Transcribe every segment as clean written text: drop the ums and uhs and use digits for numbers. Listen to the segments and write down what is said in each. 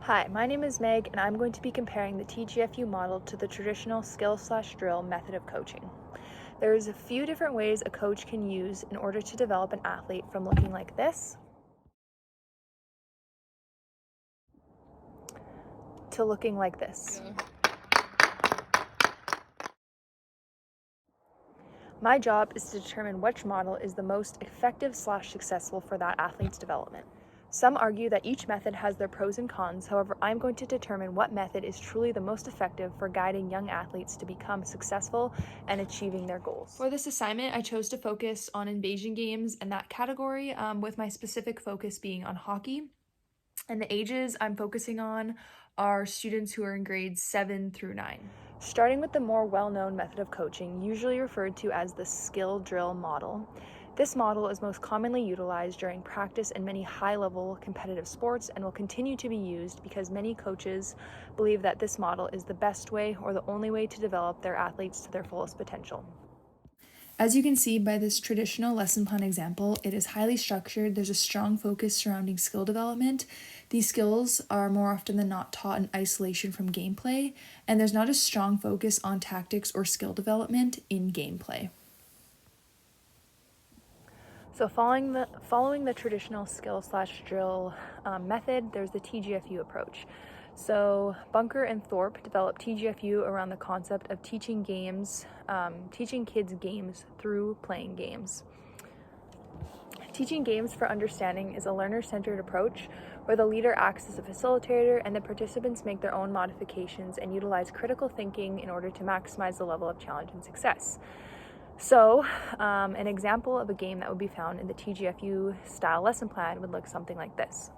Hi, my name is Meg, and I'm going to be comparing the Tgfu model to the traditional skill/drill method of coaching. There's a few different ways a coach can use in order to develop an athlete from looking like this to looking like this. My job is to determine which model is the most effective/successful for that athlete's development. Some argue that each method has their pros and cons. However, I'm going to determine what method is truly the most effective for guiding young athletes to become successful and achieving their goals. For this assignment, I chose to focus on invasion games and that category, with my specific focus being on hockey. And the ages I'm focusing on are students who are in grades 7 through 9. Starting with the more well-known method of coaching, usually referred to as the skill drill model. This model is most commonly utilized during practice in many high-level competitive sports and will continue to be used because many coaches believe that this model is the best way or the only way to develop their athletes to their fullest potential. As you can see by this traditional lesson plan example, it is highly structured. There's a strong focus surrounding skill development. These skills are more often than not taught in isolation from gameplay, and there's not a strong focus on tactics or skill development in gameplay. So following the traditional skill/drill method, there's the Tgfu approach. So Bunker and Thorpe developed Tgfu around the concept of teaching kids games through playing games. Teaching games for understanding is a learner-centered approach where the leader acts as a facilitator and the participants make their own modifications and utilize critical thinking in order to maximize the level of challenge and success. So, an example of a game that would be found in the Tgfu style lesson plan would look something like this.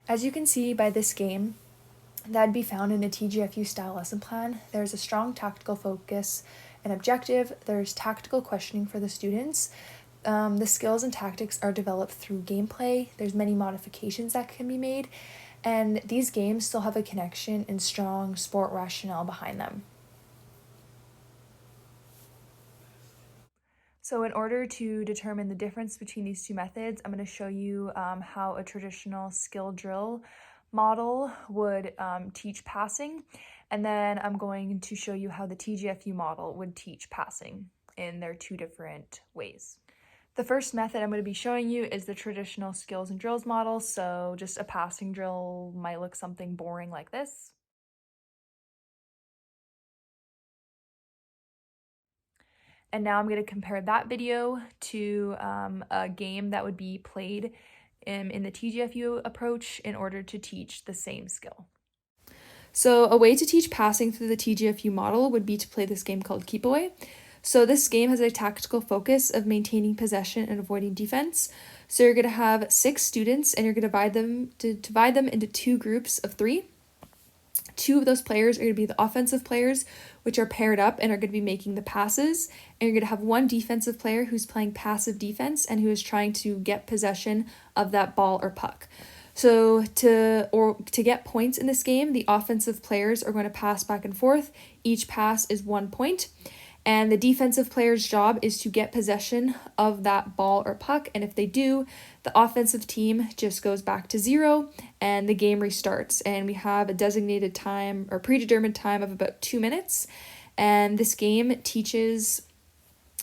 As you can see by this game, that'd be found in a Tgfu style lesson plan. There's a strong tactical focus and objective. There's tactical questioning for the students. The skills and tactics are developed through gameplay. There's many modifications that can be made, and these games still have a connection and strong sport rationale behind them. So in order to determine the difference between these two methods, I'm going to show you how a traditional skill drill model would teach passing, and then I'm going to show you how the Tgfu model would teach passing in their two different ways. The first method I'm going to be showing you is the traditional skills and drills model, so just a passing drill might look something boring like this. And now I'm going to compare that video to a game that would be played in the Tgfu approach in order to teach the same skill. So a way to teach passing through the Tgfu model would be to play this game called Keep Away. So this game has a tactical focus of maintaining possession and avoiding defense. So you're going to have 6 students and you're going to divide them into 2 groups of 3. 2 of those players are going to be the offensive players, which are paired up and are going to be making the passes. And you're going to have 1 defensive player who's playing passive defense and who is trying to get possession of that ball or puck. So to get points in this game, the offensive players are going to pass back and forth. Each pass is 1 point. And the defensive player's job is to get possession of that ball or puck. And if they do, the offensive team just goes back to 0 and the game restarts. And we have a designated time or predetermined time of about 2 minutes. And this game teaches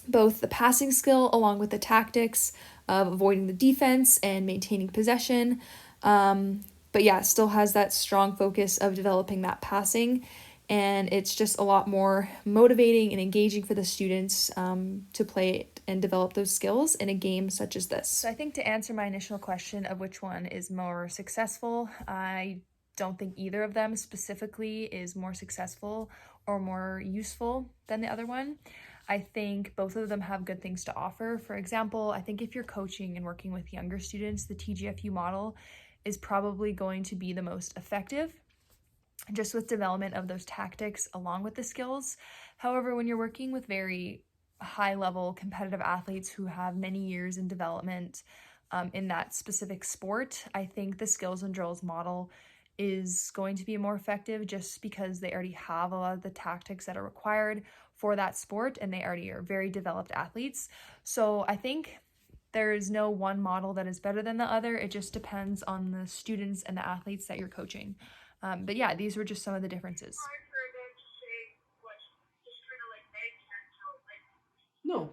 both the passing skill along with the tactics of avoiding the defense and maintaining possession. But yeah, it still has that strong focus of developing that passing. And it's just a lot more motivating and engaging for the students to play it and develop those skills in a game such as this. So I think to answer my initial question of which one is more successful, I don't think either of them specifically is more successful or more useful than the other one. I think both of them have good things to offer. For example, I think if you're coaching and working with younger students, the Tgfu model is probably going to be the most effective, just with development of those tactics along with the skills. However, when you're working with very high-level competitive athletes who have many years in development in that specific sport, I think the skills and drills model is going to be more effective just because they already have a lot of the tactics that are required for that sport and they already are very developed athletes. So I think There's no one model that is better than the other. It just depends on the students and the athletes that you're coaching. But yeah, these were just some of the differences. No,